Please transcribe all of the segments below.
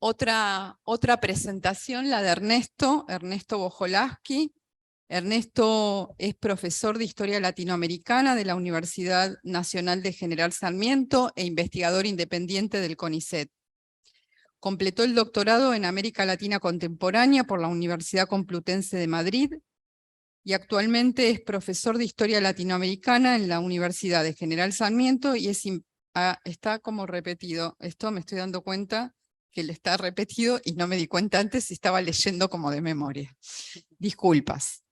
Otra presentación, la de Ernesto Bojolaski. Ernesto es profesor de Historia Latinoamericana de la Universidad Nacional de General Sarmiento e investigador independiente del CONICET. Completó el doctorado en América Latina Contemporánea por la Universidad Complutense de Madrid y actualmente es profesor de Historia Latinoamericana en la Universidad de General Sarmiento y está como repetido. Esto me estoy dando cuenta que le está repetido y no me di cuenta antes si estaba leyendo como de memoria. Disculpas.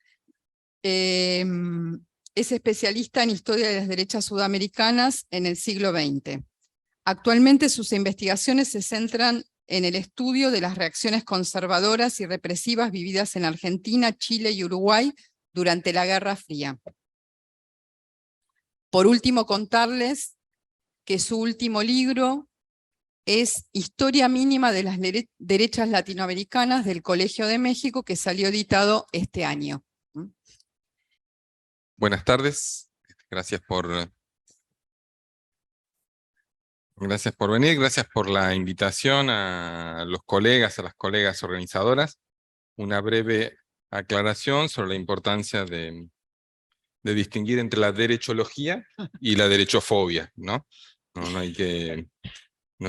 Es especialista en Historia de las Derechas Sudamericanas en el siglo XX. Actualmente sus investigaciones se centran en el estudio de las reacciones conservadoras y represivas vividas en Argentina, Chile y Uruguay durante la Guerra Fría. Por último, contarles que su último libro es Historia Mínima de las Derechas Latinoamericanas del Colegio de México, que salió editado este año. Buenas tardes, gracias por venir, gracias por la invitación a los colegas, a las colegas organizadoras. Una breve aclaración sobre la importancia de distinguir entre la derechología y la derechofobia, ¿no? No hay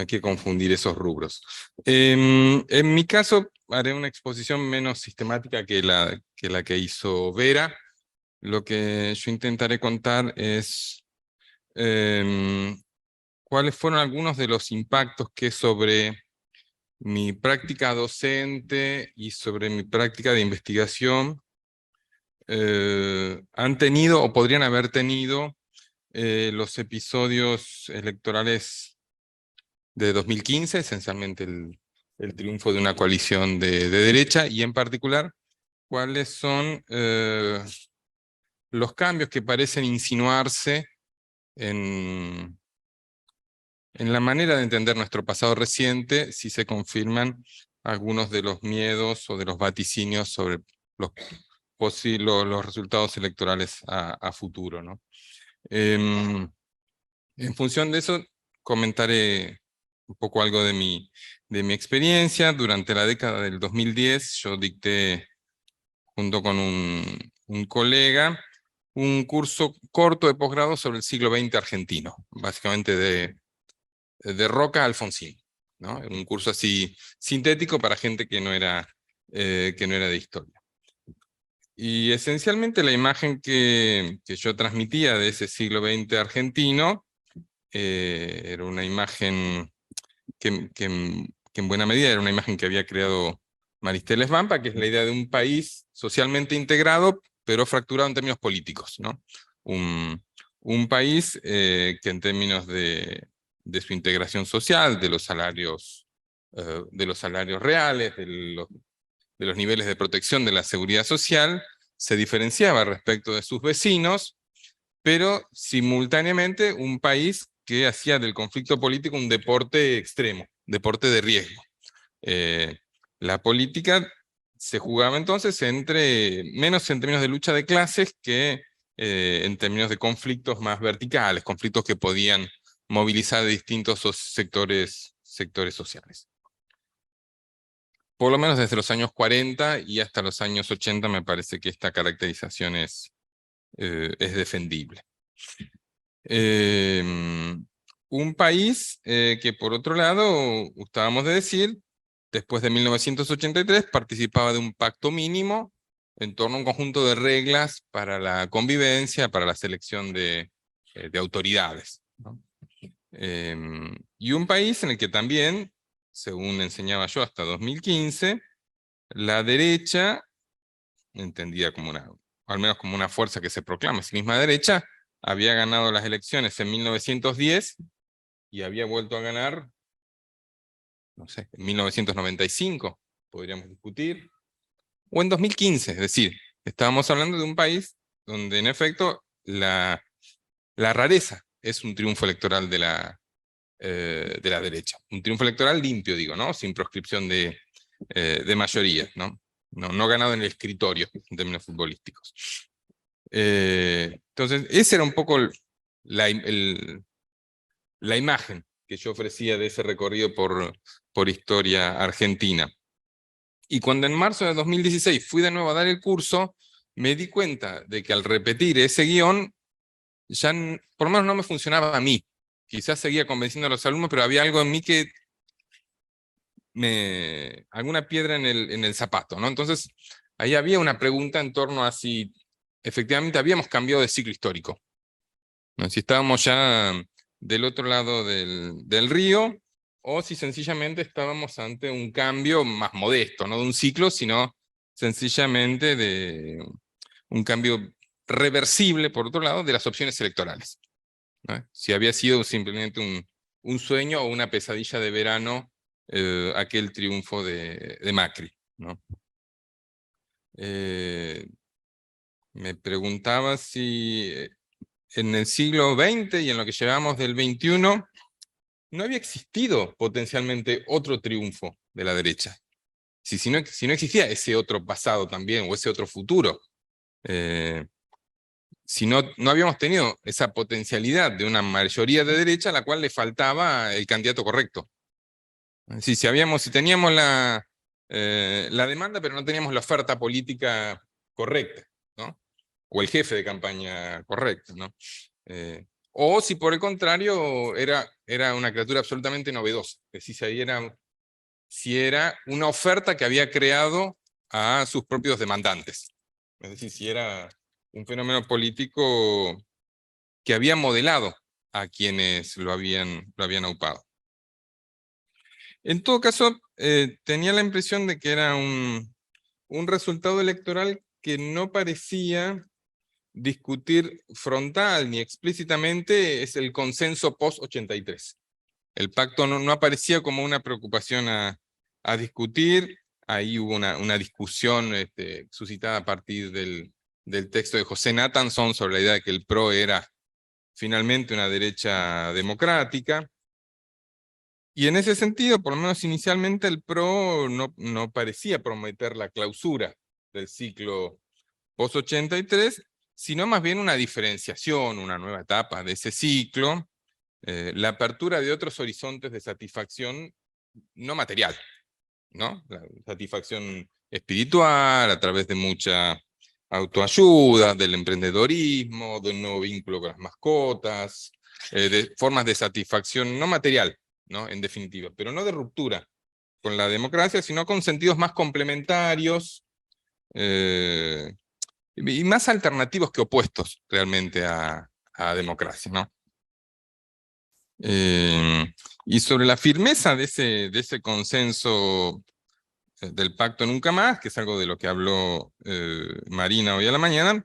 que confundir esos rubros. En mi caso, haré una exposición menos sistemática que la que hizo Vera. Lo que yo intentaré contar es cuáles fueron algunos de los impactos que sobre mi práctica docente y sobre mi práctica de investigación han tenido o podrían haber tenido los episodios electorales de 2015, esencialmente el triunfo de una coalición de derecha, y en particular cuáles son los cambios que parecen insinuarse en la manera de entender nuestro pasado reciente, si se confirman algunos de los miedos o de los vaticinios sobre los resultados electorales a futuro, ¿no? En función de eso, comentaré un poco algo de mi experiencia. Durante la década del 2010, yo dicté, junto con un colega, un curso corto de posgrado sobre el siglo XX argentino, básicamente de Roca a Alfonsín, ¿no? Un curso así sintético para gente que no era de historia. Y esencialmente la imagen que yo transmitía de ese siglo XX argentino era una imagen que en buena medida era una imagen que había creado Maristela Svampa, que es la idea de un país socialmente integrado, pero fracturado en términos políticos, ¿no? Un país que en términos de su integración social, de los salarios reales, de los niveles de protección de la seguridad social, se diferenciaba respecto de sus vecinos, pero simultáneamente un país que hacía del conflicto político un deporte extremo, deporte de riesgo. La política se jugaba entonces menos en términos de lucha de clases que en términos de conflictos más verticales, conflictos que podían movilizar distintos sectores sociales. Por lo menos desde los años 40 y hasta los años 80 me parece que esta caracterización es defendible. Un país que por otro lado, gustábamos de decir, después de 1983 participaba de un pacto mínimo en torno a un conjunto de reglas para la convivencia, para la selección de autoridades, ¿no? Y un país en el que también, según enseñaba yo hasta 2015, la derecha, entendida como al menos como una fuerza que se proclama a sí misma derecha, había ganado las elecciones en 1910 y había vuelto a ganar, no sé, en 1995, podríamos discutir, o en 2015, es decir, estábamos hablando de un país donde en efecto la rareza es un triunfo electoral de la derecha. Un triunfo electoral limpio, digo, ¿no? Sin proscripción de mayorías, ¿no? No ganado en el escritorio, en términos futbolísticos. Entonces, esa era un poco la imagen que yo ofrecía de ese recorrido por historia argentina. Y cuando en marzo de 2016 fui de nuevo a dar el curso, me di cuenta de que al repetir ese guión, ya por lo menos no me funcionaba a mí. Quizás seguía convenciendo a los alumnos, pero había algo en mí que alguna piedra en el zapato, ¿no? Entonces, ahí había una pregunta en torno a si efectivamente habíamos cambiado de ciclo histórico, ¿no? Si estábamos ya del otro lado del río, o si sencillamente estábamos ante un cambio más modesto, no de un ciclo, sino sencillamente de un cambio reversible, por otro lado, de las opciones electorales, ¿no? Si había sido simplemente un sueño o una pesadilla de verano aquel triunfo de Macri, ¿no? Me preguntaba si en el siglo XX y en lo que llevamos del XXI no había existido potencialmente otro triunfo de la derecha. Si no existía ese otro pasado también, o ese otro futuro. Si no habíamos tenido esa potencialidad de una mayoría de derecha a la cual le faltaba el candidato correcto. Si teníamos la demanda, pero no teníamos la oferta política correcta, ¿no? O el jefe de campaña correcto, ¿no? O si por el contrario era una criatura absolutamente novedosa, es decir, si era una oferta que había creado a sus propios demandantes. Es decir, si era un fenómeno político que había modelado a quienes lo habían aupado. En todo caso, tenía la impresión de que era un resultado electoral que no parecía discutir frontal ni explícitamente es el consenso post-83. El pacto no aparecía como una preocupación a discutir. Ahí hubo una discusión suscitada a partir del texto de José Nathanson sobre la idea de que el PRO era finalmente una derecha democrática. Y en ese sentido, por lo menos inicialmente, el PRO no parecía prometer la clausura del ciclo post-83, sino más bien una diferenciación, una nueva etapa de ese ciclo, la apertura de otros horizontes de satisfacción no material, ¿no? La satisfacción espiritual, a través de mucha autoayuda, del emprendedorismo, de un nuevo vínculo con las mascotas, de formas de satisfacción no material, ¿no? En definitiva, pero no de ruptura con la democracia, sino con sentidos más complementarios y más alternativos que opuestos realmente a democracia, ¿no? Y sobre la firmeza de ese consenso del pacto Nunca Más, que es algo de lo que habló Marina hoy a la mañana,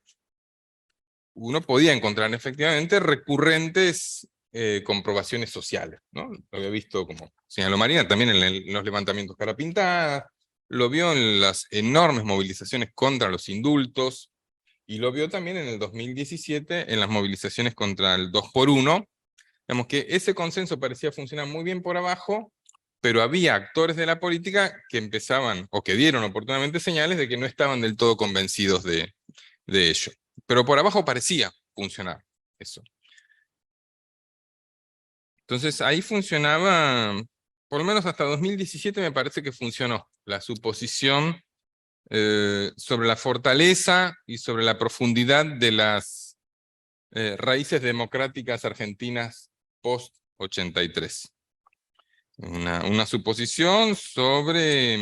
uno podía encontrar efectivamente recurrentes comprobaciones sociales, ¿no? Lo había visto, como señaló Marina, también en los levantamientos cara pintada, lo vio en las enormes movilizaciones contra los indultos, y lo vio también en el 2017 en las movilizaciones contra el 2x1. Digamos que ese consenso parecía funcionar muy bien por abajo, pero había actores de la política que empezaban, o que dieron oportunamente señales de que no estaban del todo convencidos de ello. Pero por abajo parecía funcionar eso. Entonces ahí funcionaba, por lo menos hasta 2017 me parece que funcionó, la suposición sobre la fortaleza y sobre la profundidad de las raíces democráticas argentinas post-83. Una suposición sobre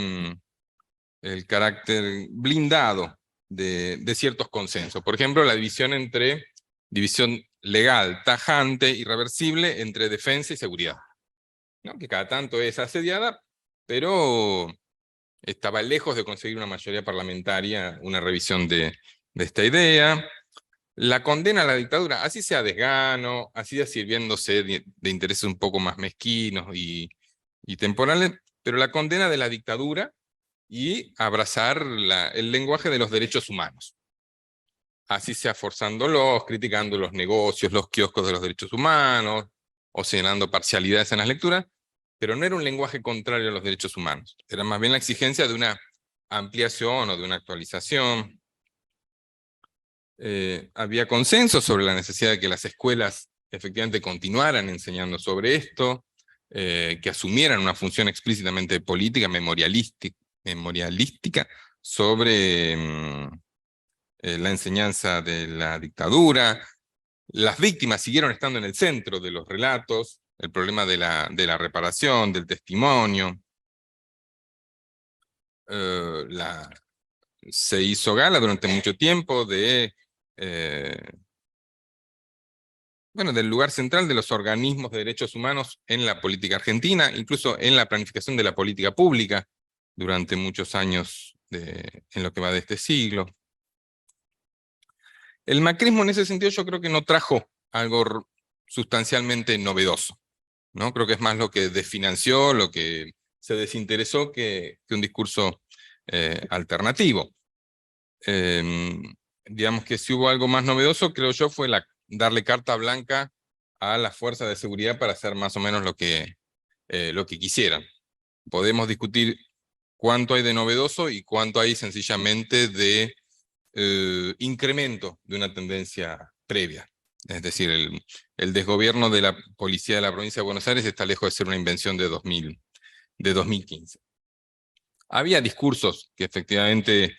el carácter blindado de ciertos consensos. Por ejemplo, la división legal, tajante, irreversible entre defensa y seguridad, ¿no? Que cada tanto es asediada, pero estaba lejos de conseguir una mayoría parlamentaria, una revisión de esta idea. La condena a la dictadura, así sea desgano, así sea sirviéndose de intereses un poco más mezquinos y temporales, pero la condena de la dictadura y abrazar el lenguaje de los derechos humanos. Así sea forzándolos, criticando los negocios, los kioscos de los derechos humanos, o señalando parcialidades en las lecturas, pero no era un lenguaje contrario a los derechos humanos. Era más bien la exigencia de una ampliación o de una actualización. Había consenso sobre la necesidad de que las escuelas efectivamente continuaran enseñando sobre esto. que asumieran una función explícitamente política, memorialística sobre la enseñanza de la dictadura. Las víctimas siguieron estando en el centro de los relatos, el problema de la reparación, del testimonio. Se hizo gala durante mucho tiempo del lugar central de los organismos de derechos humanos en la política argentina, incluso en la planificación de la política pública durante muchos años en lo que va de este siglo. El macrismo en ese sentido yo creo que no trajo algo sustancialmente novedoso, ¿no? Creo que es más lo que desfinanció, lo que se desinteresó que un discurso alternativo. Digamos que si hubo algo más novedoso, creo yo, fue darle carta blanca a las fuerzas de seguridad para hacer más o menos lo que quisieran. Podemos discutir cuánto hay de novedoso y cuánto hay sencillamente de incremento de una tendencia previa. Es decir, el desgobierno de la policía de la provincia de Buenos Aires está lejos de ser una invención de 2015. Había discursos que efectivamente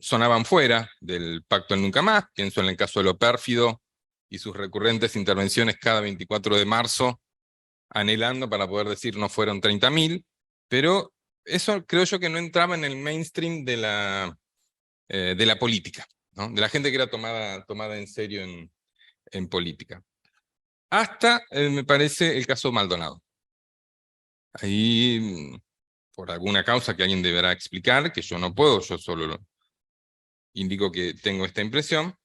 sonaban fuera del Pacto del Nunca Más, pienso en el caso de Lo Pérfido y sus recurrentes intervenciones cada 24 de marzo, anhelando para poder decir no fueron 30.000, pero eso creo yo que no entraba en el mainstream de la política, ¿no? De la gente que era tomada en serio en política. Hasta, me parece, el caso Maldonado. Ahí, por alguna causa que alguien deberá explicar, que yo no puedo, yo solo indico que tengo esta impresión,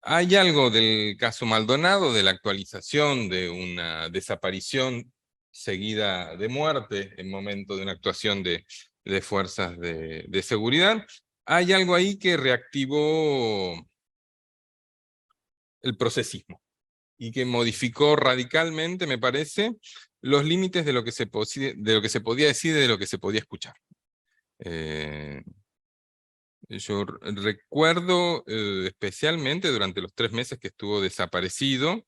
hay algo del caso Maldonado, de la actualización de una desaparición seguida de muerte en momento de una actuación de fuerzas de seguridad. Hay algo ahí que reactivó el procesismo y que modificó radicalmente, me parece, los límites de lo que se podía decir y de lo que se podía escuchar. Yo recuerdo especialmente durante los 3 meses que estuvo desaparecido,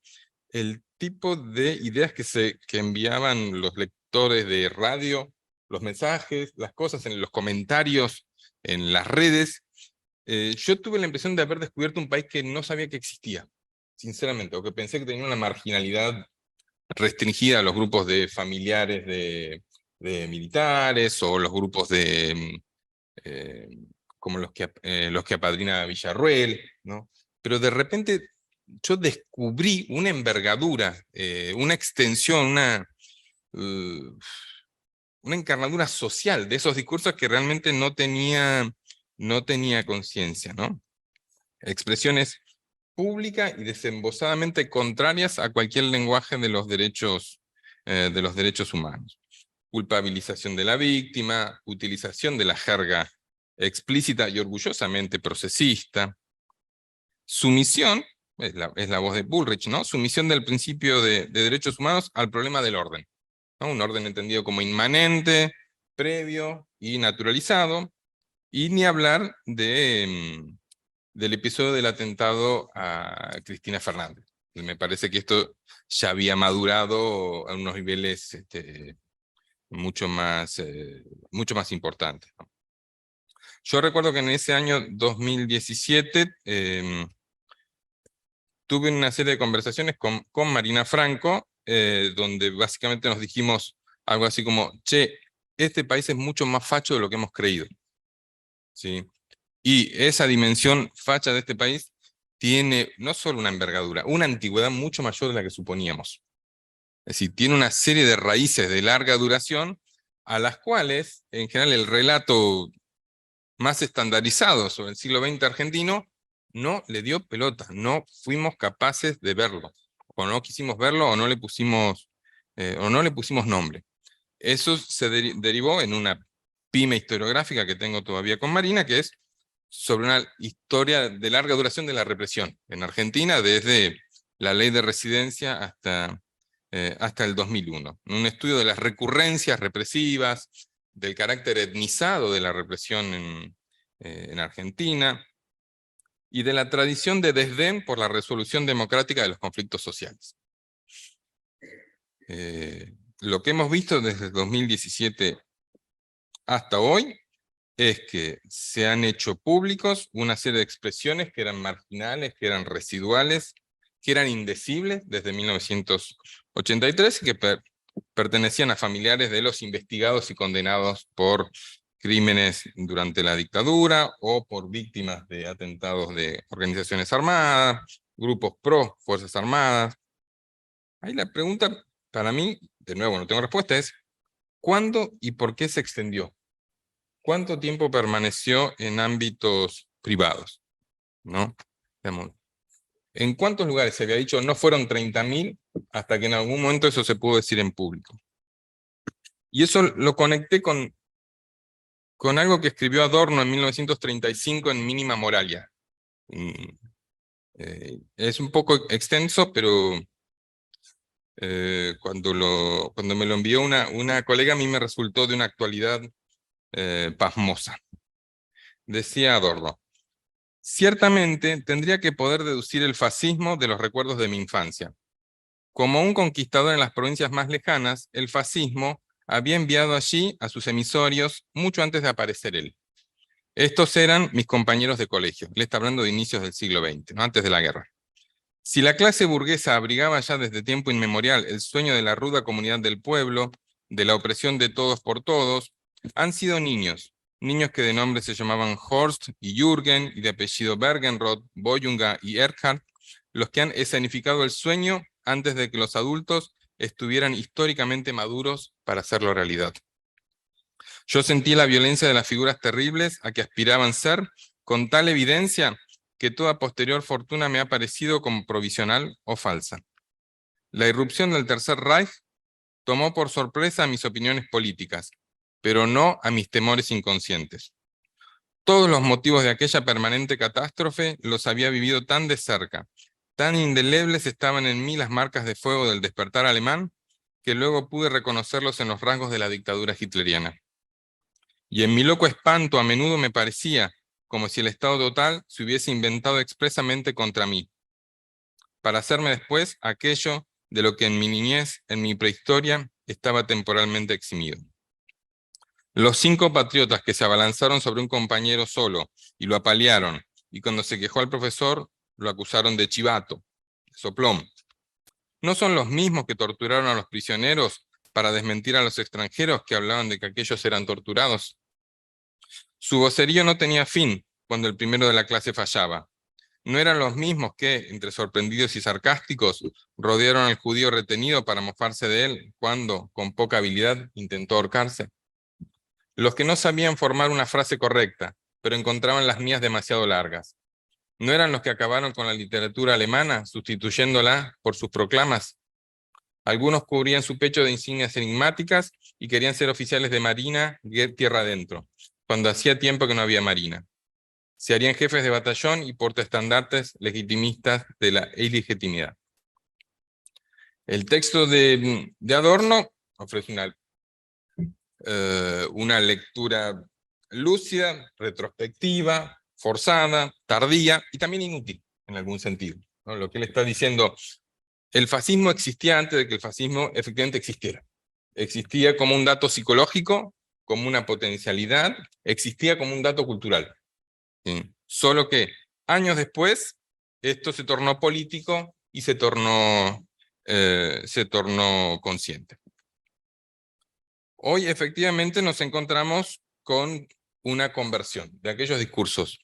el tipo de ideas que enviaban los lectores de radio, los mensajes, las cosas en los comentarios, en las redes. Yo tuve la impresión de haber descubierto un país que no sabía que existía, sinceramente, o que pensé que tenía una marginalidad restringida a los grupos de familiares de militares, o los grupos como los que apadrina Villarruel, ¿no? Pero de repente yo descubrí una envergadura, una extensión, una encarnadura social de esos discursos que realmente no tenía conciencia, ¿no? Expresiones públicas y desembosadamente contrarias a cualquier lenguaje de los derechos humanos. Culpabilización de la víctima, utilización de la jerga explícita y orgullosamente procesista, sumisión, es la voz de Bullrich, ¿no? Sumisión del principio de derechos humanos al problema del orden, ¿no? Un orden entendido como inmanente, previo y naturalizado, y ni hablar del episodio del atentado a Cristina Fernández. Y me parece que esto ya había madurado a unos niveles mucho más importantes, ¿no? Yo recuerdo que en ese año 2017 tuve una serie de conversaciones con Marina Franco, donde básicamente nos dijimos algo así como, che, este país es mucho más facho de lo que hemos creído, ¿sí? Y esa dimensión facha de este país tiene no solo una envergadura, una antigüedad mucho mayor de la que suponíamos. Es decir, tiene una serie de raíces de larga duración a las cuales, en general, el relato más estandarizado sobre el siglo XX argentino no le dio pelota, no fuimos capaces de verlo, o no quisimos verlo, o no le pusimos nombre. Eso se derivó en una pyme historiográfica que tengo todavía con Marina, que es sobre una historia de larga duración de la represión en Argentina, desde la ley de residencia hasta el 2001. Un estudio de las recurrencias represivas, del carácter etnizado de la represión en Argentina, y de la tradición de desdén por la resolución democrática de los conflictos sociales. lo que hemos visto desde el 2017 hasta hoy es que se han hecho públicos una serie de expresiones que eran marginales, que eran residuales, que eran indecibles desde 1983 y que pertenecían a familiares de los investigados y condenados por crímenes durante la dictadura o por víctimas de atentados de organizaciones armadas, grupos pro Fuerzas Armadas. Ahí la pregunta, para mí, de nuevo no tengo respuesta, es ¿cuándo y por qué se extendió? ¿Cuánto tiempo permaneció en ámbitos privados? ¿No? ¿En cuántos lugares se había dicho no fueron 30.000 hasta que en algún momento eso se pudo decir en público? Y eso lo conecté con algo que escribió Adorno en 1935 en Mínima Moralia. Es un poco extenso, pero cuando me lo envió una colega a mí me resultó de una actualidad pasmosa. Decía Adorno: ciertamente tendría que poder deducir el fascismo de los recuerdos de mi infancia. Como un conquistador en las provincias más lejanas, el fascismo había enviado allí a sus emisorios mucho antes de aparecer él. Estos eran mis compañeros de colegio. Él está hablando de inicios del siglo XX, ¿no? Antes de la guerra. Si la clase burguesa abrigaba ya desde tiempo inmemorial el sueño de la ruda comunidad del pueblo, de la opresión de todos por todos, han sido niños que de nombre se llamaban Horst y Jürgen, y de apellido Bergenroth, Boyunga y Erhard, los que han escenificado el sueño antes de que los adultos estuvieran históricamente maduros para hacerlo realidad. Yo sentí la violencia de las figuras terribles a que aspiraban ser, con tal evidencia que toda posterior fortuna me ha parecido como provisional o falsa. La irrupción del Tercer Reich tomó por sorpresa mis opiniones políticas, pero no a mis temores inconscientes. Todos los motivos de aquella permanente catástrofe los había vivido tan de cerca, tan indelebles estaban en mí las marcas de fuego del despertar alemán, que luego pude reconocerlos en los rasgos de la dictadura hitleriana. Y en mi loco espanto a menudo me parecía como si el Estado total se hubiese inventado expresamente contra mí, para hacerme después aquello de lo que en mi niñez, en mi prehistoria, estaba temporalmente eximido. Los 5 patriotas que se abalanzaron sobre un compañero solo y lo apalearon, y cuando se quejó al profesor, lo acusaron de chivato, de soplón. ¿No son los mismos que torturaron a los prisioneros para desmentir a los extranjeros que hablaban de que aquellos eran torturados? Su vocerío no tenía fin cuando el primero de la clase fallaba. ¿No eran los mismos que, entre sorprendidos y sarcásticos, rodearon al judío retenido para mofarse de él cuando, con poca habilidad, intentó ahorcarse? Los que no sabían formar una frase correcta, pero encontraban las mías demasiado largas. ¿No eran los que acabaron con la literatura alemana, sustituyéndola por sus proclamas? Algunos cubrían su pecho de insignias enigmáticas y querían ser oficiales de marina tierra adentro, cuando hacía tiempo que no había marina. Se harían jefes de batallón y portaestandartes legitimistas de la ilegitimidad. El texto de Adorno ofrece una lectura lúcida, retrospectiva, forzada, tardía y también inútil en algún sentido, ¿no? Lo que él está diciendo, el fascismo existía antes de que el fascismo efectivamente existiera. Existía como un dato psicológico, como una potencialidad, existía como un dato cultural. ¿Sí? Solo que años después esto se tornó político y se tornó consciente. Hoy efectivamente nos encontramos con una conversión de aquellos discursos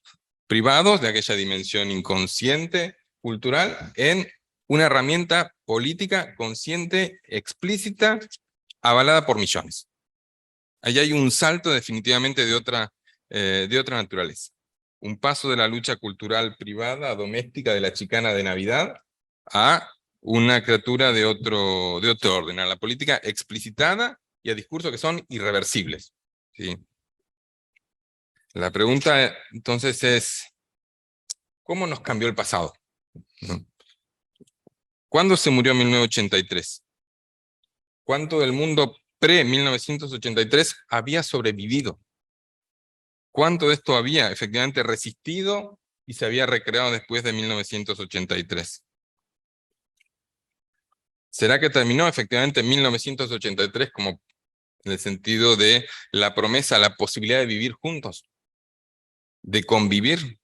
privados, de aquella dimensión inconsciente, cultural, en una herramienta política consciente, explícita, avalada por millones. Ahí hay un salto definitivamente de otra naturaleza. Un paso de la lucha cultural privada, doméstica, de la chicana de Navidad, a una criatura de otro orden, a la política explicitada y a discursos que son irreversibles. ¿Sí? La pregunta entonces es, ¿cómo nos cambió el pasado? ¿Cuándo se murió en 1983? ¿Cuánto del mundo pre-1983 había sobrevivido? ¿Cuánto de esto había efectivamente resistido y se había recreado después de 1983? ¿Será que terminó efectivamente en 1983 como en el sentido de la promesa, la posibilidad de vivir juntos? ¿De convivir?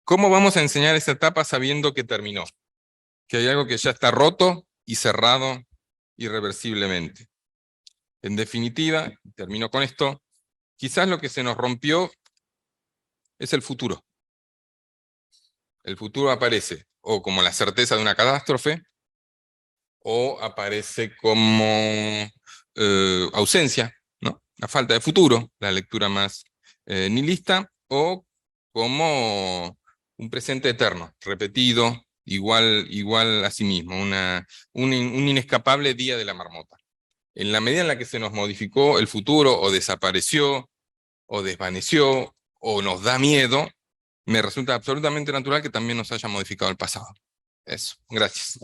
¿Cómo vamos a enseñar esa etapa sabiendo que terminó? Que hay algo que ya está roto y cerrado irreversiblemente. En definitiva, termino con esto, quizás lo que se nos rompió es el futuro. El futuro aparece o como la certeza de una catástrofe, o aparece como ausencia, ¿no? La falta de futuro, la lectura más nihilista, o como un presente eterno, repetido, igual a sí mismo, un inescapable día de la marmota. En la medida en la que se nos modificó el futuro, o desapareció, o desvaneció, o nos da miedo, me resulta absolutamente natural que también nos haya modificado el pasado. Eso, gracias.